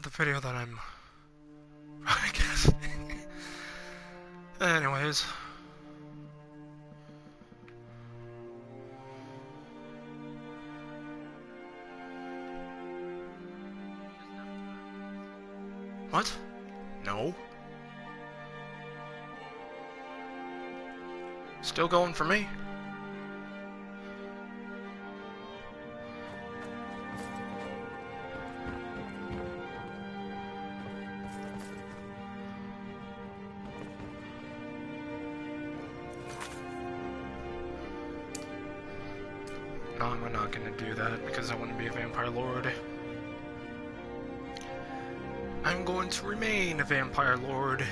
the video that I'm broadcasting. Anyways. What? No. Still going for me. No, I'm not gonna do that because I want to be a vampire lord. I'm going to remain a vampire lord.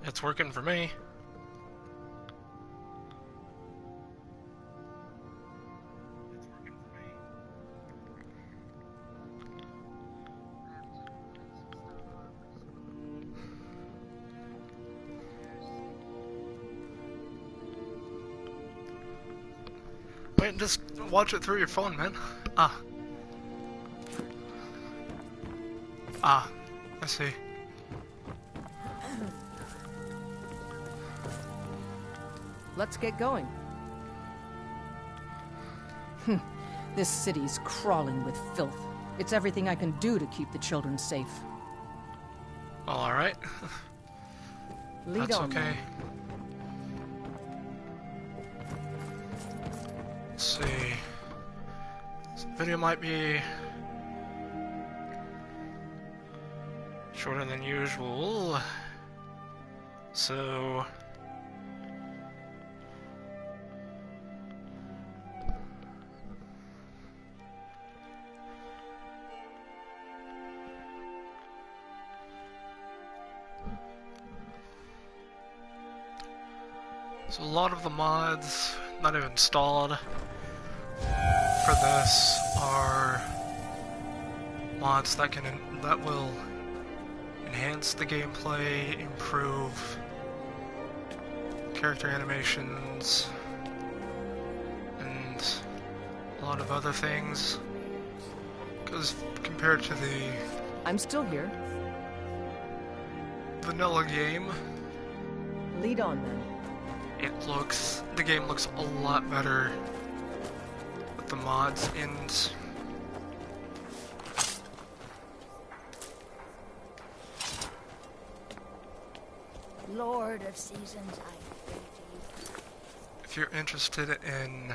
It's working for me. Wait, just watch it through your phone, man. Ah. Ah. I see. Let's get going. This city's crawling with filth. It's everything I can do to keep the children safe. Well, alright. Lead That's on, okay. then. Let's see. This video might be shorter than usual. So a lot of the mods that I've installed for this are mods that will enhance the gameplay, improve character animations, and a lot of other things. Because compared to the I'm still here. vanilla game, Lead on, then. the game looks a lot better with the mods and Lord of Seasons, I pray to you. if you're interested in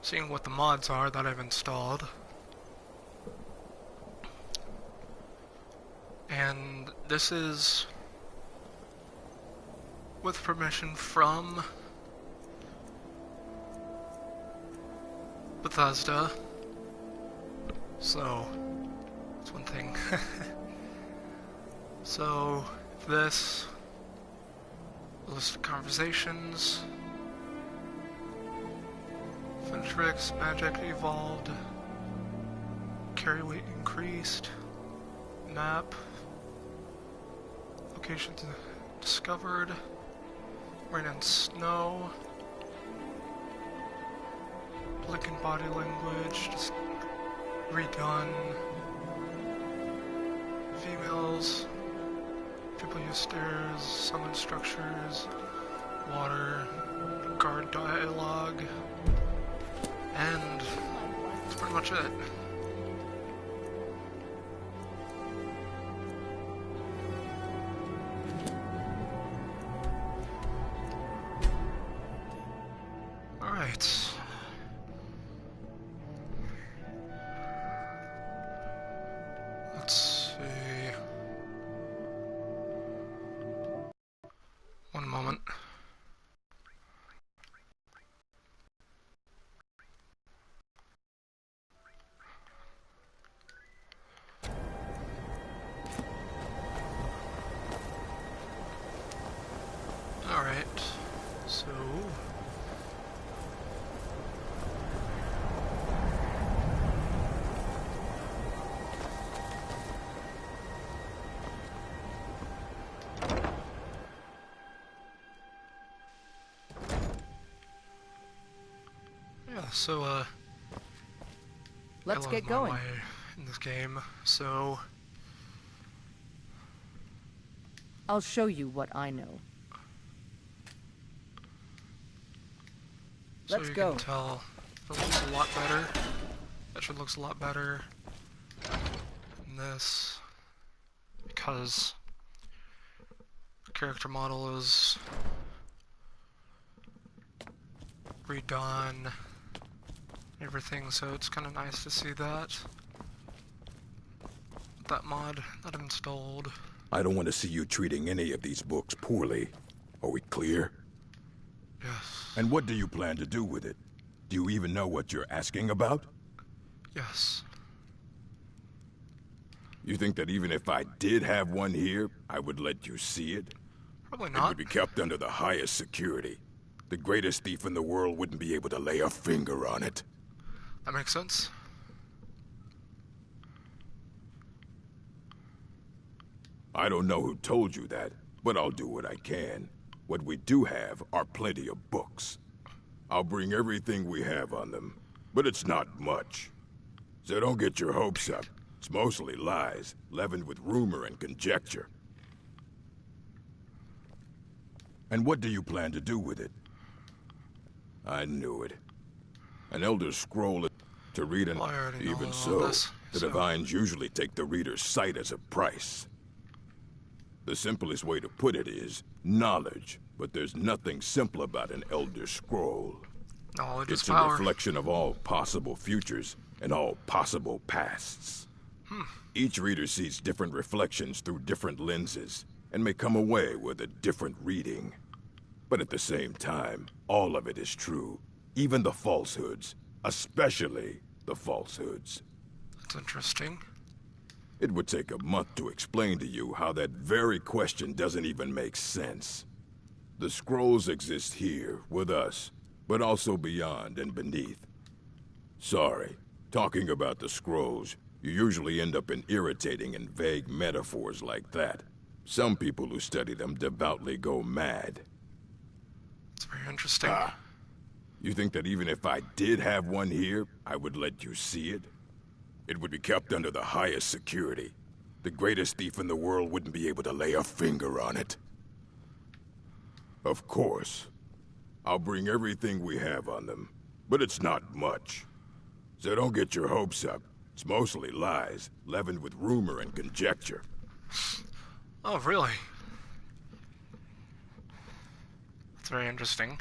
seeing what the mods are that I've installed, and this is with permission from Bethesda, so that's one thing. So this list of conversations, finish tricks, magic evolved, carry weight increased, map, locations discovered, rain and snow, Blick and body language, just redone, females, people use stairs, summon structures, water, guard dialogue, and that's pretty much it. Alright. Let's see. So, Let's I get love my going. way in this game, so I'll show you what I know. so Let's you go. can tell it looks a lot better. That should looks a lot better than this because the character model is redone, everything. So it's kind of nice to see that mod that I've installed. I don't want to see you treating any of these books poorly. Are we clear? Yes. And what do you plan to do with it? Do you even know what you're asking about? Yes. You think that even if I did have one here, I would let you see it? Probably It not. would be kept under the highest security. The greatest thief in the world wouldn't be able to lay a finger on it. That makes sense. I don't know who told you that, but I'll do what I can. What we do have are plenty of books. I'll bring everything we have on them, but it's not much. So don't get your hopes up. It's mostly lies, leavened with rumor and conjecture. And what do you plan to do with it? I knew it. An Elder Scroll to read an... Well, I already know Even all so, this, the so- Divines usually take the reader's sight as a price. The simplest way to put it is knowledge, but there's nothing simple about an Elder Scroll. Knowledge is It's a power. reflection of all possible futures and all possible pasts. Each reader sees different reflections through different lenses and may come away with a different reading. But at the same time, all of it is true, even the falsehoods, especially the falsehoods. That's interesting. It would take a month to explain to you how that very question doesn't even make sense. The scrolls exist here, with us, but also beyond and beneath. Sorry, talking about the scrolls, you usually end up in irritating and vague metaphors like that. Some people who study them devoutly go mad. It's very interesting. You think that even if I did have one here, I would let you see it? It would be kept under the highest security. The greatest thief in the world wouldn't be able to lay a finger on it. Of course. I'll bring everything we have on them, but it's not much. So don't get your hopes up. It's mostly lies, leavened with rumor and conjecture. Oh, really? That's very interesting.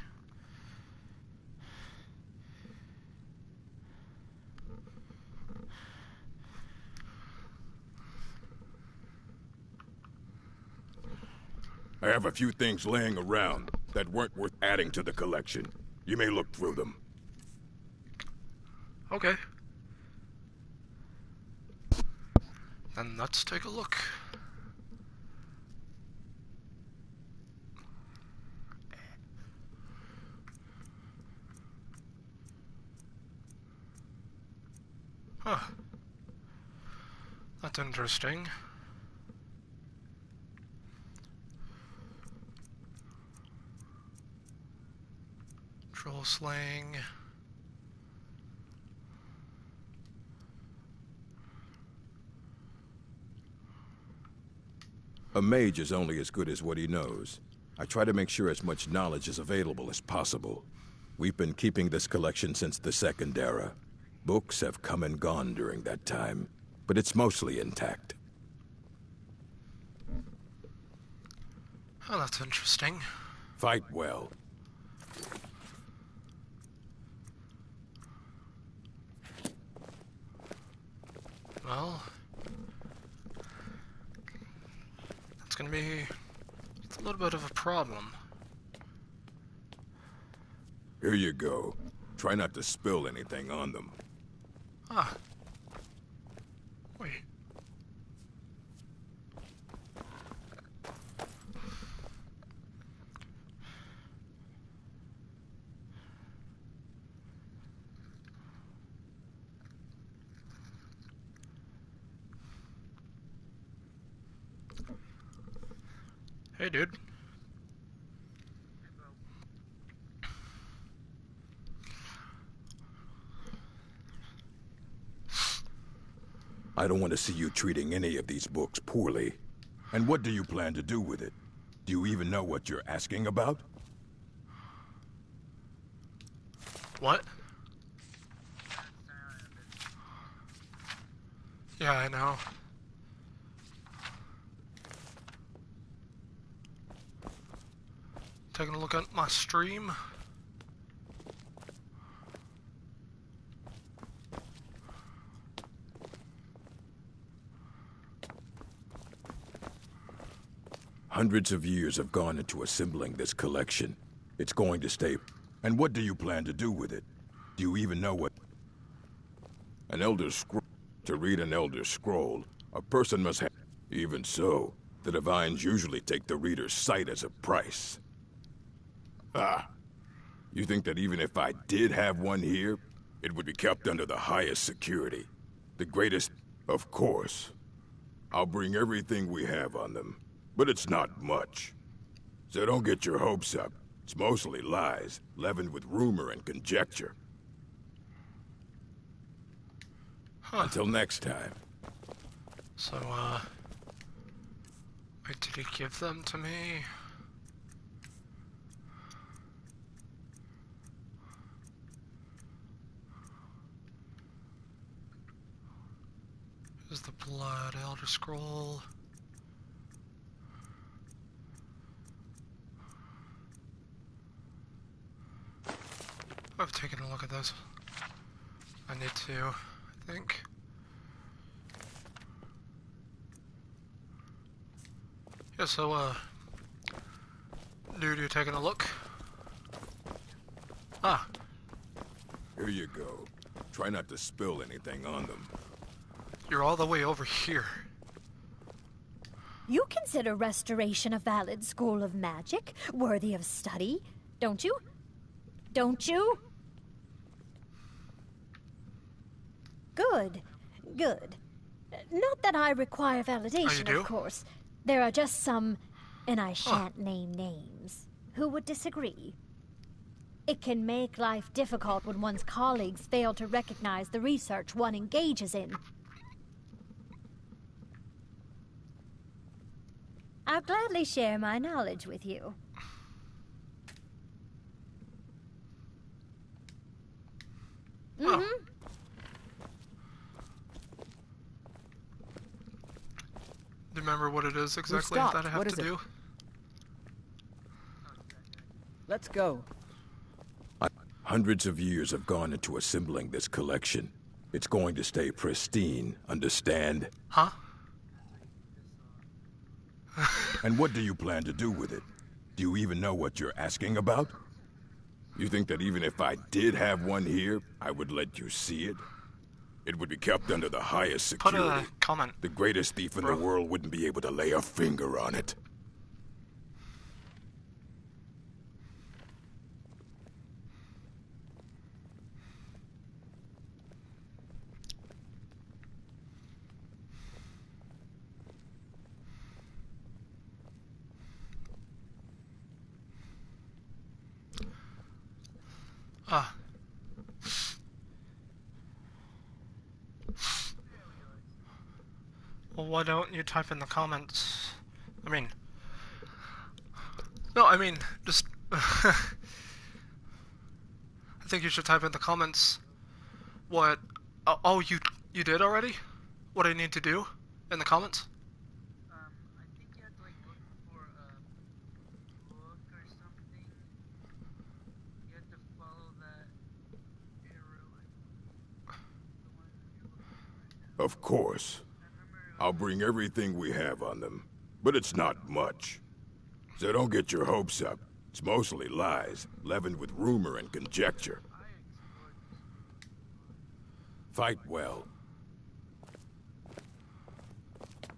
I have a few things laying around that weren't worth adding to the collection. You may look through them. Okay. Then let's take a look. Huh. That's interesting. Troll slaying. A mage is only as good as what he knows. I try to make sure as much knowledge is available as possible. We've been keeping this collection since the Second Era. Books have come and gone during that time, but it's mostly intact. Oh, that's interesting. Fight well. Well, that's gonna be a little bit of a problem. Here you go. Try not to spill anything on them. Ah. Wait. Hey, dude. I don't want to see you treating any of these books poorly. And what do you plan to do with it? Do you even know what you're asking about? What? Yeah, I know. Taking a look at my stream. Hundreds of years have gone into assembling this collection. It's going to stay. And what do you plan to do with it? Do you even know what... An Elder Scroll. To read an Elder Scroll, a person must have... Even so, the Divines usually take the reader's sight as a price. Ah. You think that even if I did have one here, it would be kept under the highest security? The greatest... Of course. I'll bring everything we have on them. But it's not much. So don't get your hopes up. It's mostly lies, leavened with rumor and conjecture. Huh. Until next time. So, wait, did he give them to me? Here's the Blood Elder Scroll. I've taken a look at this. I need to, I think. Yeah, so, dude, you're taking a look? Ah. Here you go. Try not to spill anything on them. You're all the way over here. You consider restoration a valid school of magic, worthy of study, don't you? Don't you? Good. Good. Not that I require validation, do? of course. There are just some, and I shan't name names, who would disagree. It can make life difficult when one's colleagues fail to recognize the research one engages in. I'll gladly share my knowledge with you. Oh. Do you remember what it is exactly that I have to do? Let's go. Hundreds of years have gone into assembling this collection. It's going to stay pristine, understand? Huh? And what do you plan to do with it? Do you even know what you're asking about? You think that even if I did have one here, I would let you see it? It would be kept under the highest Put security. a comment. The greatest thief in the world wouldn't be able to lay a finger on it. Ah. Well, why don't you type in the comments? I mean... No, I mean, just... I think you should type in the comments what... Oh, you did already? What I need to do in the comments? I think you have to like look for a book or something. You have to follow that arrow. The one you're looking for right now. Of course. I'll bring everything we have on them. But it's not much. So don't get your hopes up. It's mostly lies, leavened with rumor and conjecture. Fight well.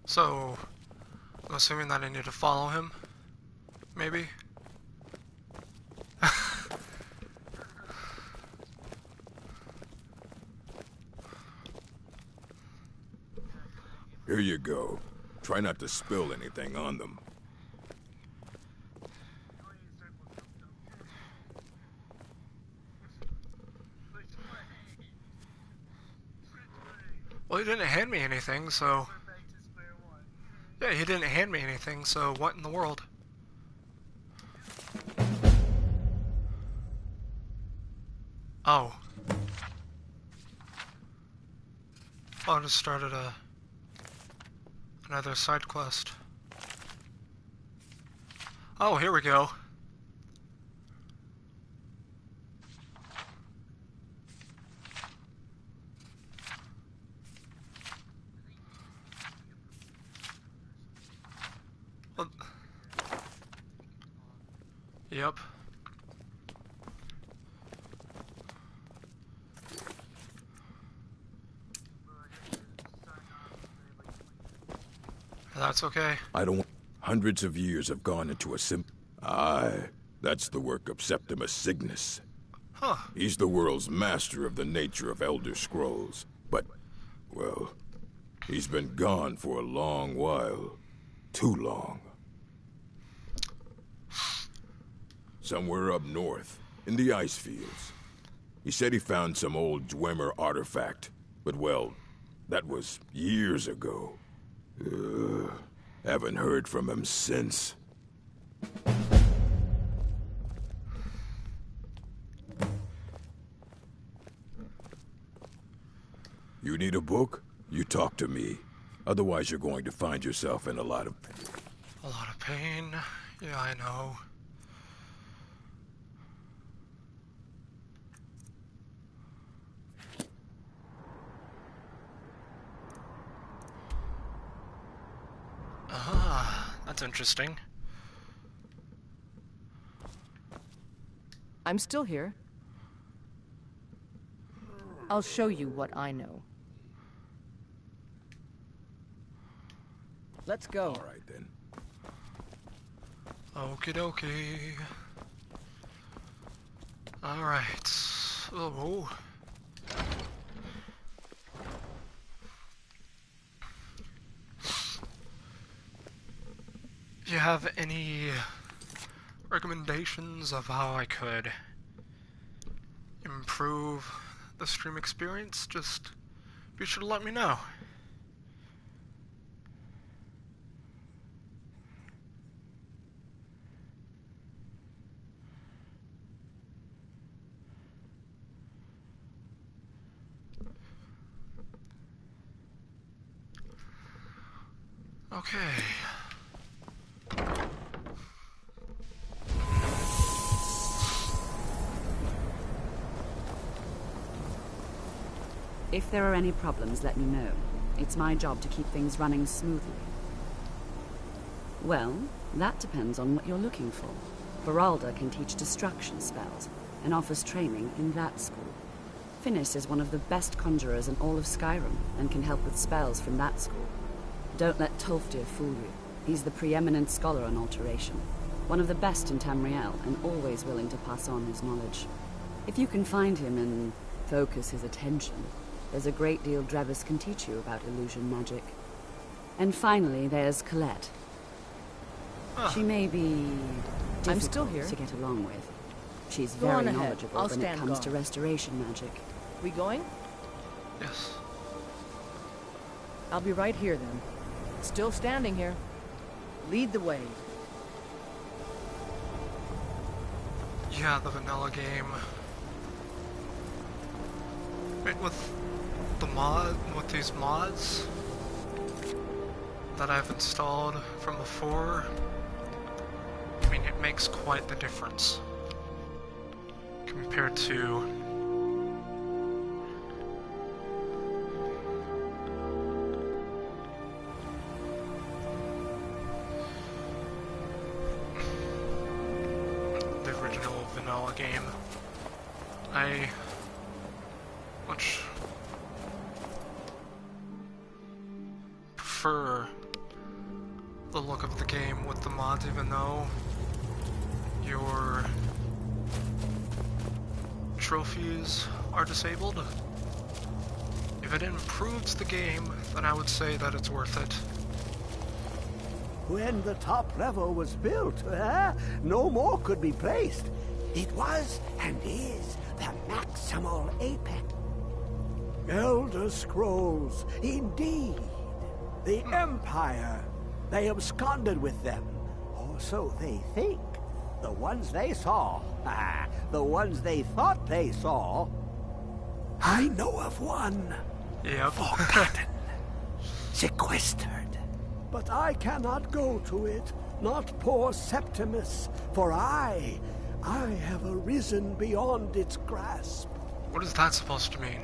So, I'm assuming that I need to follow him? Maybe? Here you go. Try not to spill anything on them. Well, he didn't hand me anything, so... We're back to square one. Yeah, he didn't hand me anything, so what in the world? Oh. Oh, I just started another side quest. Oh, here we go. Well, yep. That's okay. I don't... Hundreds of years have gone into a Aye, that's the work of Septimus Cygnus. Huh. He's the world's master of the nature of Elder Scrolls. But, well, he's been gone for a long while. Too long. Somewhere up north, in the ice fields. He said he found some old Dwemer artifact. But, well, that was years ago. Haven't heard from him since. You need a book? You talk to me. Otherwise you're going to find yourself in a lot of... A lot of pain. Yeah, I know. Ah, that's interesting. I'm still here. I'll show you what I know. Let's go. All right, then. Okie dokie. Alright. Oh. Do you have any recommendations of how I could improve the stream experience? Just be sure to let me know. Okay. If there are any problems, let me know. It's my job to keep things running smoothly. Well, that depends on what you're looking for. Beralda can teach destruction spells, and offers training in that school. Finis is one of the best conjurers in all of Skyrim, and can help with spells from that school. Don't let Tolfdir fool you. He's the preeminent scholar on alteration. One of the best in Tamriel, and always willing to pass on his knowledge. If you can find him and focus his attention, there's a great deal Drevis can teach you about illusion magic. And finally, there's Colette. She may be I'm still difficult here. to get along with. She's Go on very ahead. knowledgeable I'll when it stand comes guard. to restoration magic. We going? Yes. I'll be right here then. Still standing here. Lead the way. Yeah, the vanilla game. Wait, with these mods that I've installed from before, I mean, it makes quite the difference compared to the original vanilla game. I much prefer the look of the game with the mods, even though your trophies are disabled. If it improves the game, then I would say that it's worth it. When the top level was built, no more could be placed. It was and is the maximal apex. Elder Scrolls, indeed. The Empire. They absconded with them. Or so they think. The ones they saw. The ones they thought they saw. I know of one. Yep. Forgotten. Sequestered. But I cannot go to it. Not poor Septimus. For I have arisen beyond its grasp. What is that supposed to mean?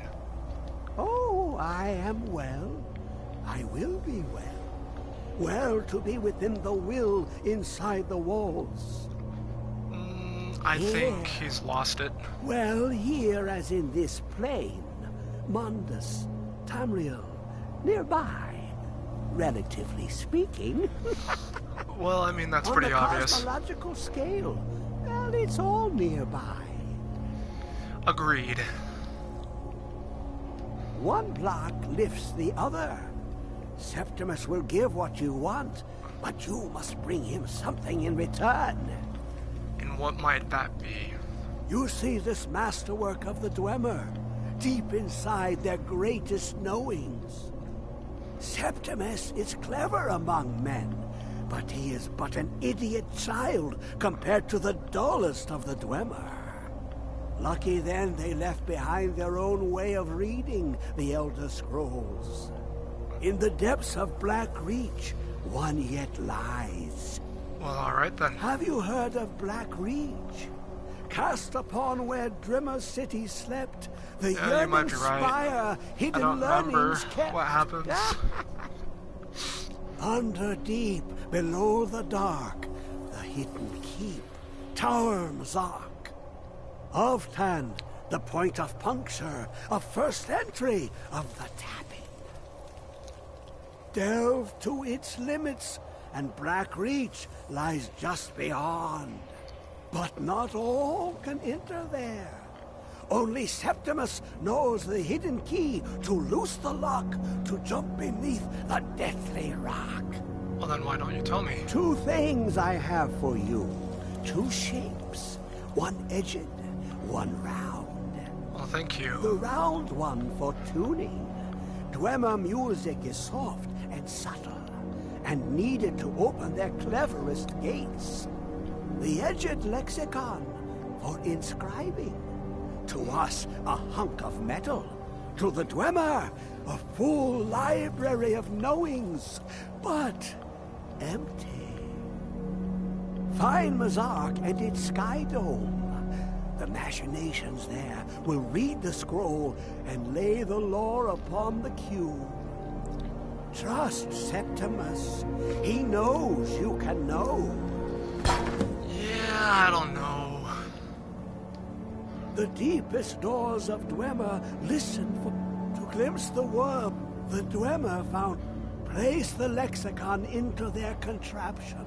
Oh, I am well. I will be well. Well to be within the will inside the walls. I think he's lost it. Well, here as in this plain, Mundus, Tamriel, nearby, relatively speaking. Well, I mean, that's pretty obvious. On the cosmological scale, well, it's all nearby. Agreed. One block lifts the other. Septimus will give what you want, but you must bring him something in return. And what might that be? You see this masterwork of the Dwemer, deep inside their greatest knowings. Septimus is clever among men, but he is but an idiot child compared to the dullest of the Dwemer. Lucky then they left behind their own way of reading the Elder Scrolls. In the depths of Black Reach, one yet lies. Well, alright then. Have you heard of Black Reach? Cast upon where Drimmer City slept, the Yeah, you might yearning be right. spire, hidden I don't remember learnings kept. what happens. Under deep, below the dark, the hidden keep, Tower Mazak. Ovtan, the point of puncture, of first entry of the tapping. Delve to its limits, and Black Reach lies just beyond. But not all can enter there. Only Septimus knows the hidden key to loose the lock, to jump beneath the deathly rock. Well, then why don't you tell me? Two things I have for you. Two shapes. One edged, one round. Well, thank you. The round one for tuning. Dwemer music is soft and subtle, and needed to open their cleverest gates. The edged lexicon for inscribing. To us, a hunk of metal. To the Dwemer, a full library of knowings, but empty. Find Mazark and its sky dome. The machinations there will read the scroll and lay the lore upon the cube. Trust Septimus. He knows you can know. Yeah, I don't know. The deepest doors of Dwemer listen to glimpse the world the Dwemer found. Place the lexicon into their contraption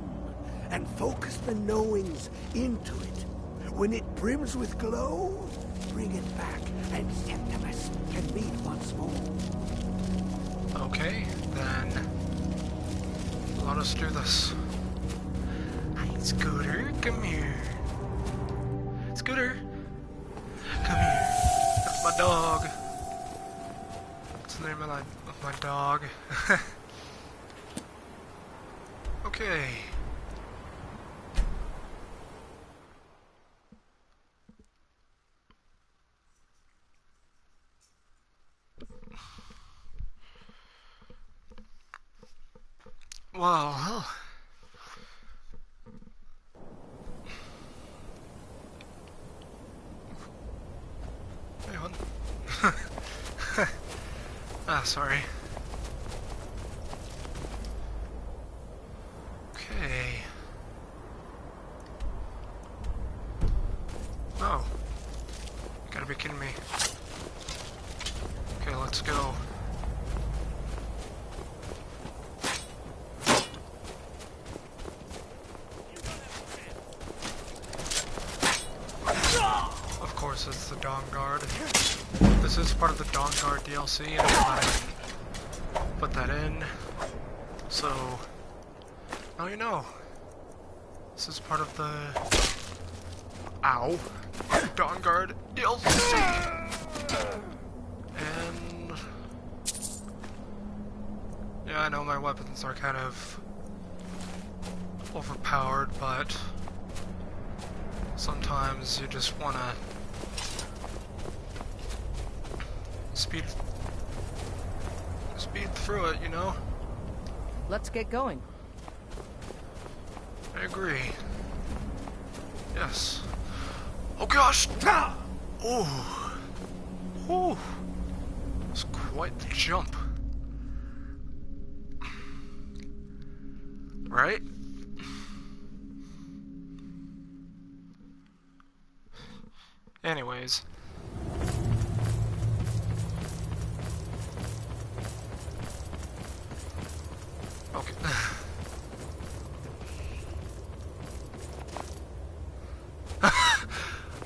and focus the knowings into it. When it brims with glow, bring it back and Septimus can read once more. Okay, then let us do this. Hey, Scooter, come here. Scooter, come here. That's my dog. What's the name of my dog? Okay. Well, hey, what? Sorry. Okay. Oh. You gotta be kidding me. Okay, let's go. Of course, it's the Dawn Guard. This is part of the Dawn Guard DLC, and I put that in. So, now you know. This is part of the Dawn Guard DLC. And Yeah, I know my weapons are kind of overpowered, but sometimes you just want to speed through it, you know? Let's get going. I agree. Yes. Oh gosh! Oh! Oh! It's quite the jump. Right? Anyways. Okay.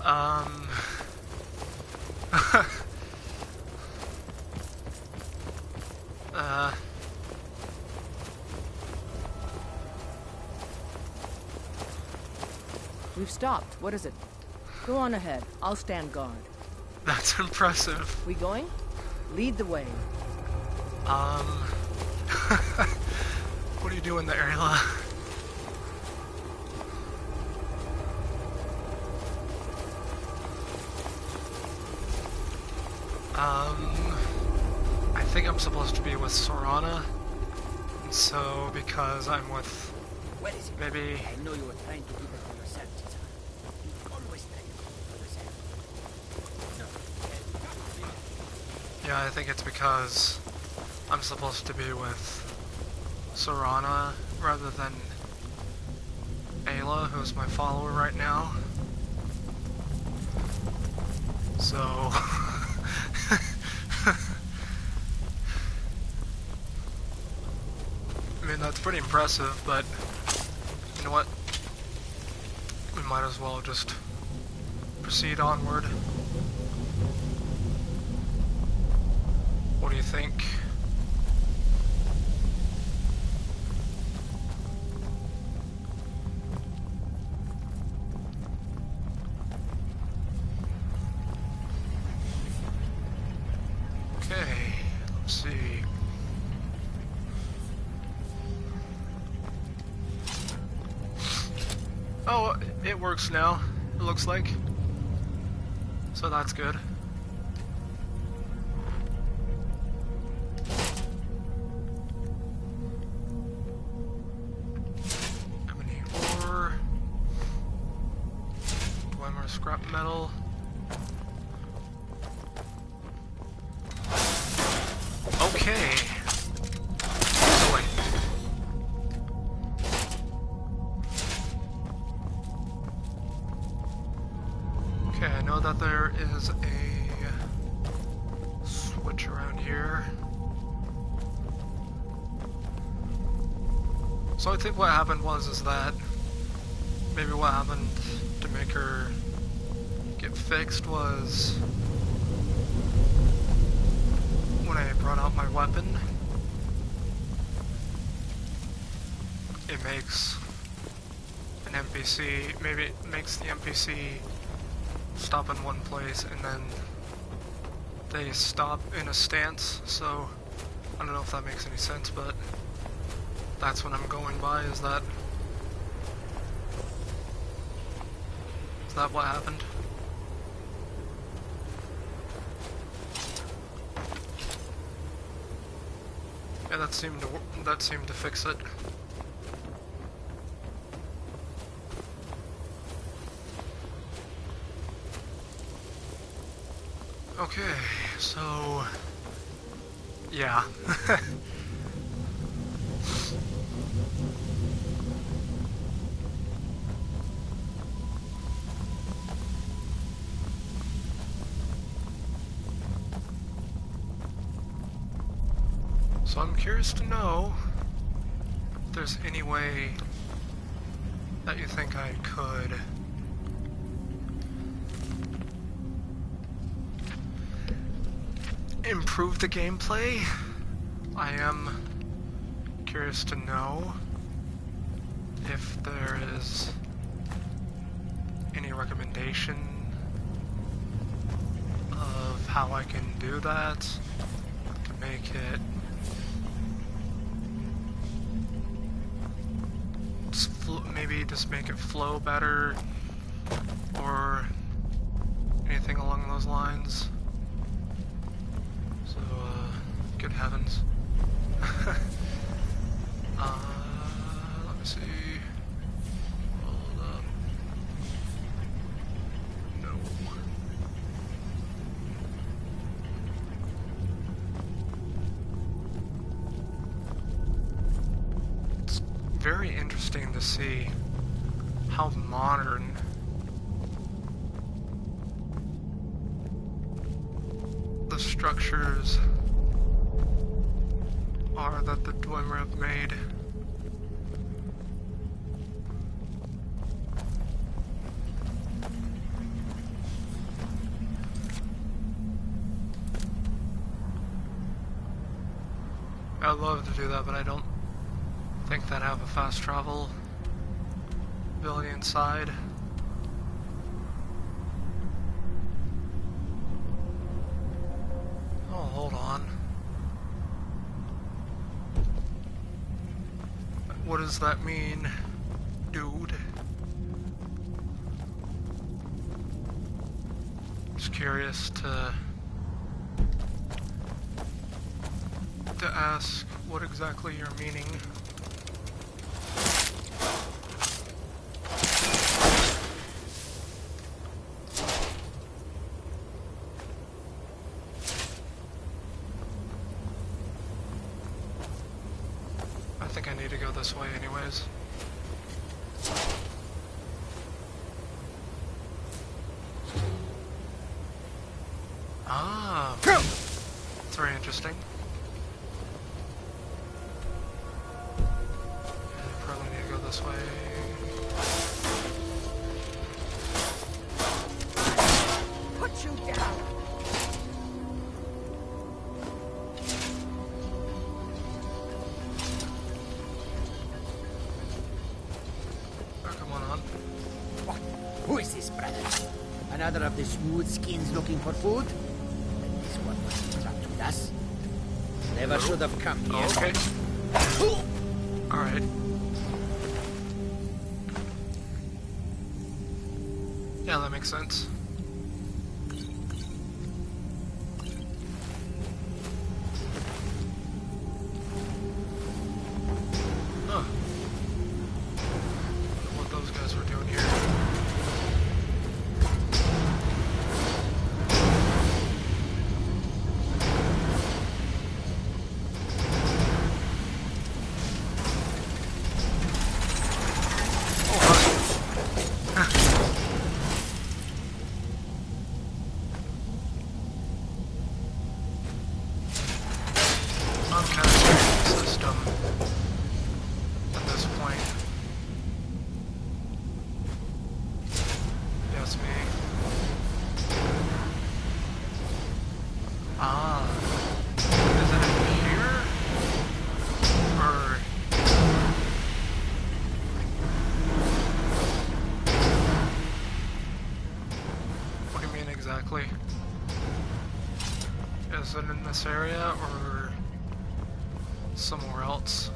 um... We've stopped. What is it? Go on ahead. I'll stand guard. That's impressive. We going? Lead the way. What are you doing there, Ayla? I think I'm supposed to be with Sorana, and so because I'm with Where is it? maybe I know you were trying to do that for yourself, Tita. You always try to do it for yourself. No. yeah, I think it's because I'm supposed to be with Sorana rather than Ayla, who's my follower right now. So I mean, that's pretty impressive, but you know what? We might as well just proceed onward. What do you think? Okay, let's see. Oh, it works now, it looks like. So that's good. Ebony ore. Dwemer scrap metal. Okay. So wait. Okay, I know that there is a switch around here. So I think what happened is that maybe what happened to make her get fixed was when I brought out my weapon, it makes an NPC, maybe it makes the NPC stop in one place and then they stop in a stance, so I don't know if that makes any sense, but that's what I'm going by. Is that what happened? Yeah, that seemed to fix it. Okay, so yeah. So I'm curious to know if there's any way that you think I could improve the gameplay. I am curious to know if there is any recommendation of how I can do that to make it maybe just make it flow better, or anything along those lines. So, good heavens. Let me see. Hold up. No. It's very interesting to see how modern the structures are that the Dwemer have made. I'd love to do that, but I don't think that I have a fast travel ability inside. Oh, hold on. What does that mean, dude? Just curious to ask what exactly you're meaning. I think I need to go this way anyways. Ah, that's very interesting. Probably need to go this way. Put you down! Oh, come on. What? Who is this, brother? Another of the smooth skins looking for food? This one was trapped with us. Never should have come here. Oh, okay. Alright. Yeah, that makes sense. Huh. What those guys were doing here. I'm kind of the system at this point. Yes, me. Ah. Is it in here? Or... What do you mean exactly? Is it in this area, or somewhere else?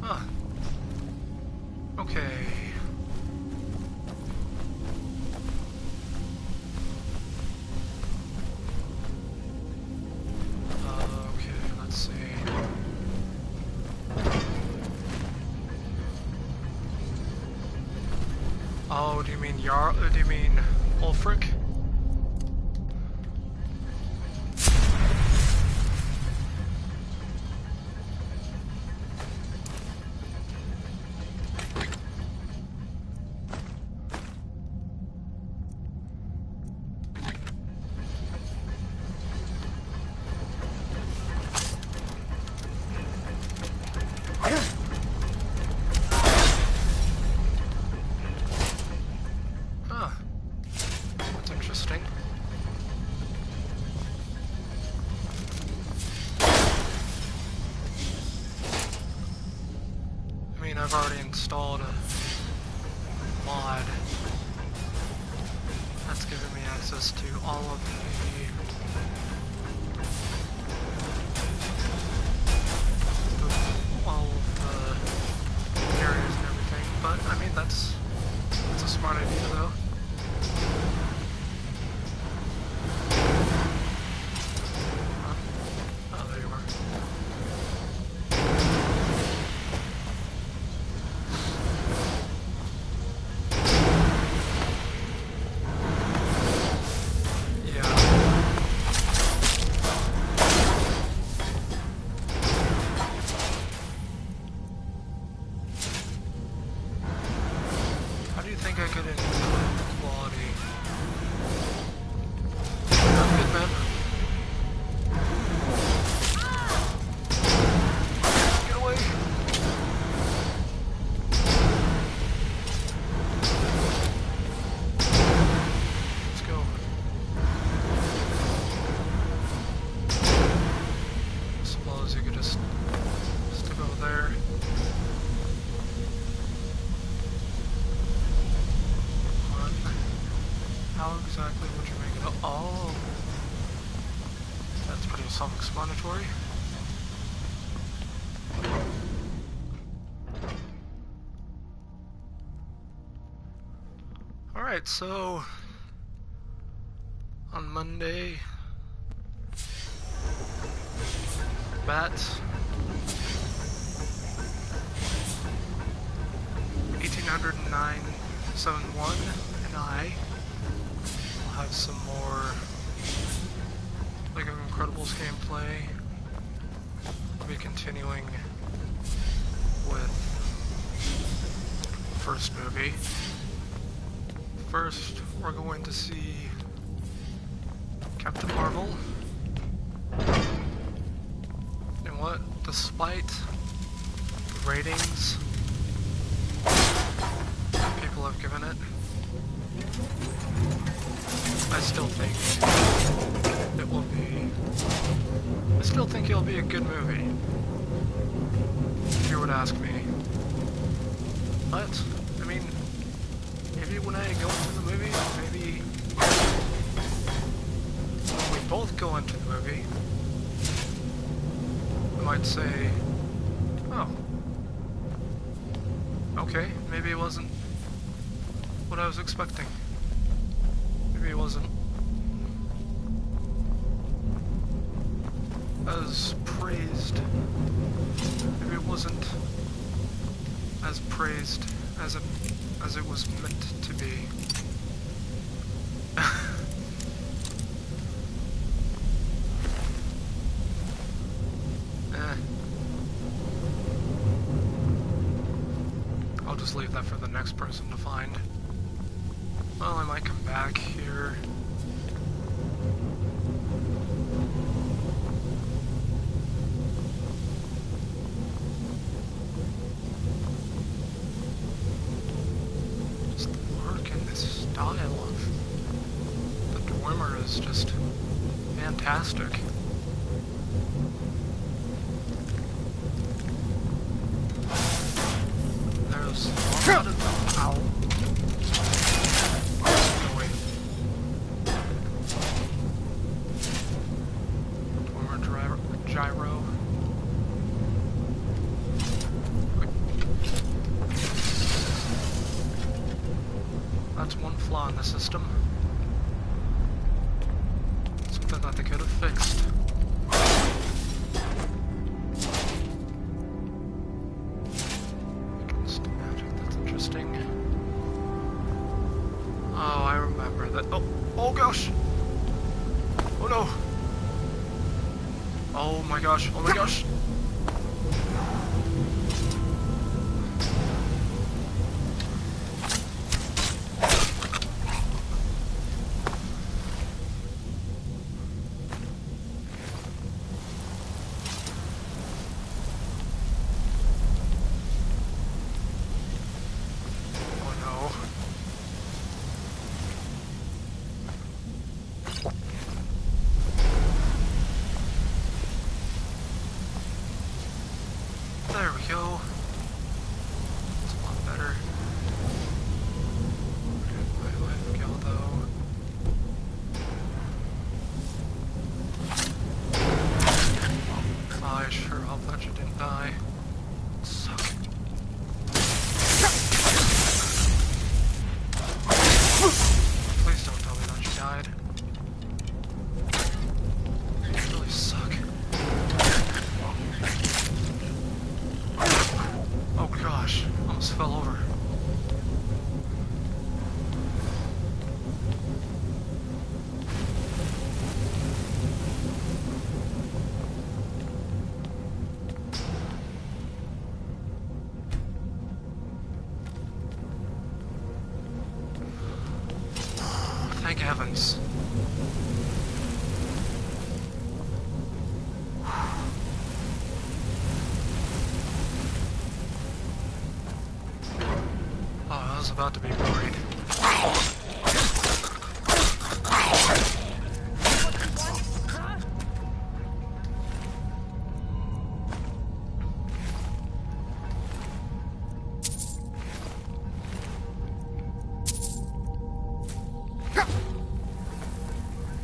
Huh. Okay. Okay, let's see. Oh, do you mean do you mean Ulfric? Huh. mean, I've already installed a mod that's giving me access to all of the areas and everything. But I mean, that's a smart idea though. Oh, there you are. Self-explanatory. Alright, so on Monday, Bat 180971 and I will have some more Lego Incredibles gameplay. I'll be continuing with the first movie. First, we're going to see Captain Marvel. And what? Despite the ratings people have given it, I still think it will be. I still think it'll be a good movie, if you would ask me. But I mean, maybe when I go into the movie, maybe when we both go into the movie, I might say, "Oh, okay, maybe it wasn't what I was expecting. Maybe it wasn't as praised. Maybe it wasn't as praised as it was meant to be." I'll just leave that for the next person to find. Well, I might come back here. Just the work and this style of the Dwemer is just fantastic. There's a lot of ow. Gyro. That's one flaw in the system. Something that they could have fixed. That's interesting. Oh, I remember that. Oh gosh! Oh no! Oh my gosh, oh my gosh! Oh no. almost fell over. Thank heavens. Oh, I was about to be worried.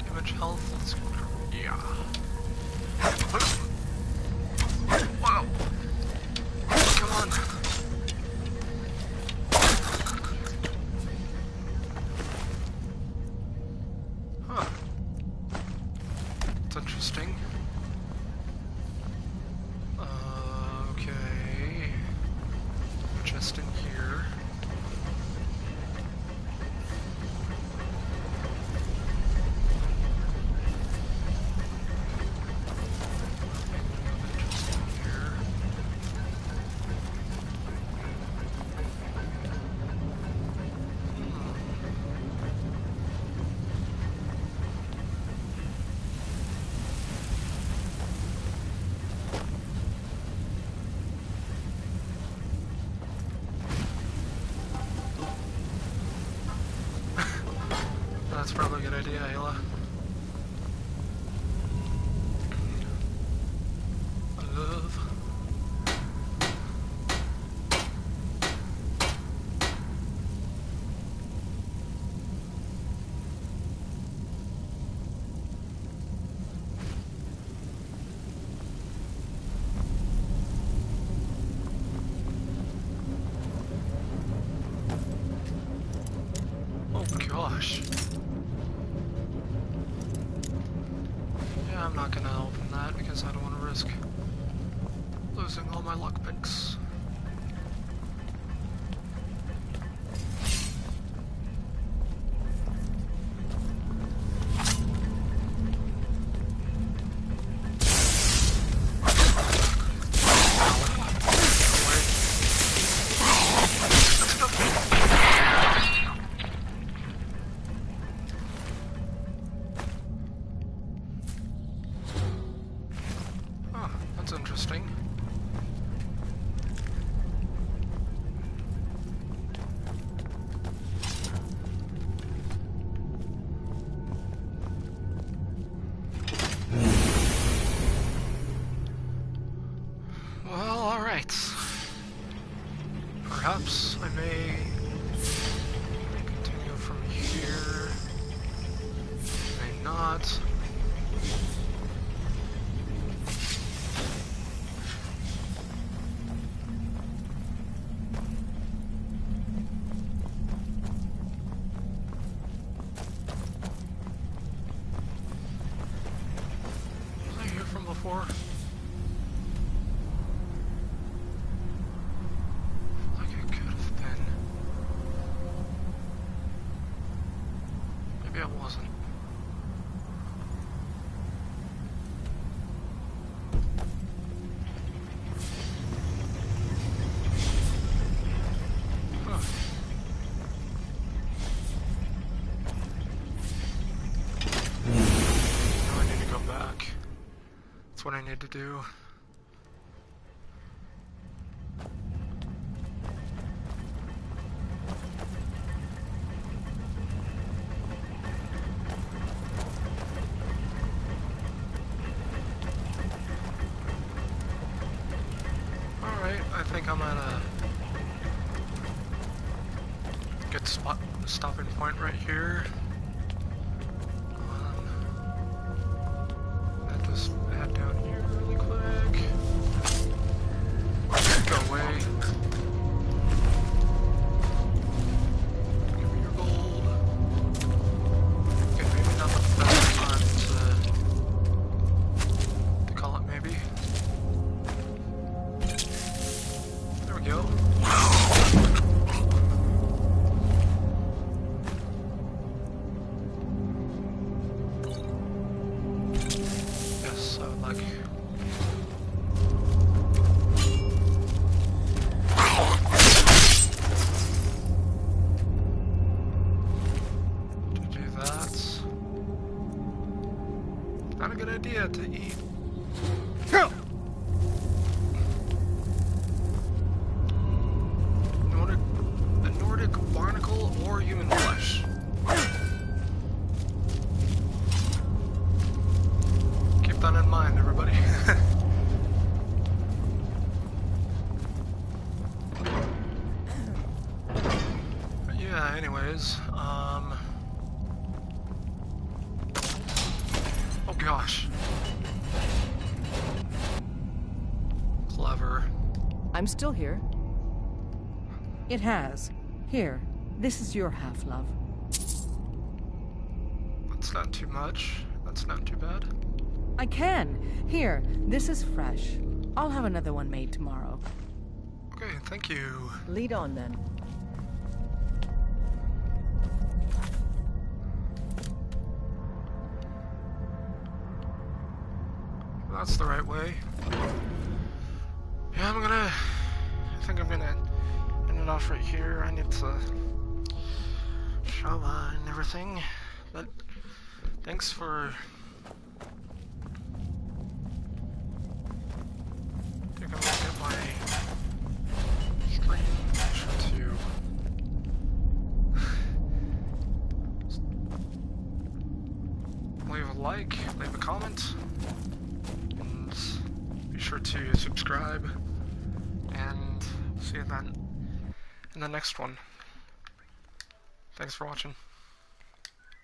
Damage health, let's go. Yeah. Wow. Come on. Huh. That's interesting. Okay. Just in here. Interesting here. That's probably a good idea, Ayla. I love. Oh gosh. Yeah, I'm not gonna open that because I don't want to risk losing all my luck picks. Huh, that's interesting. Well, alright. Perhaps I may continue from here. May not. Was I here from before? Like it could have been. Maybe I wasn't. Huh. Now I need to go back. That's what I need to do. Alright, I think I'm at a good stopping point right here. I'll just head down here really quick. Go away. Give me your gold. Okay, maybe not the best time to call it maybe. There we go. idea to eat. Nordic barnacle or human flesh. Keep that in mind, everybody. But yeah, anyways, oh gosh. Clever. I'm still here. It has. Here, this is your half, love. That's not too much. That's not too bad. I can. Here, this is fresh. I'll have another one made tomorrow. Okay, thank you. Lead on then. That's the right way. Yeah, I think I'm gonna end it off right here. I need to shower and everything. But thanks for taking a look at my stream. Make sure to leave a like, leave a comment, and be sure to subscribe. And see you then in the next one. Thanks for watching.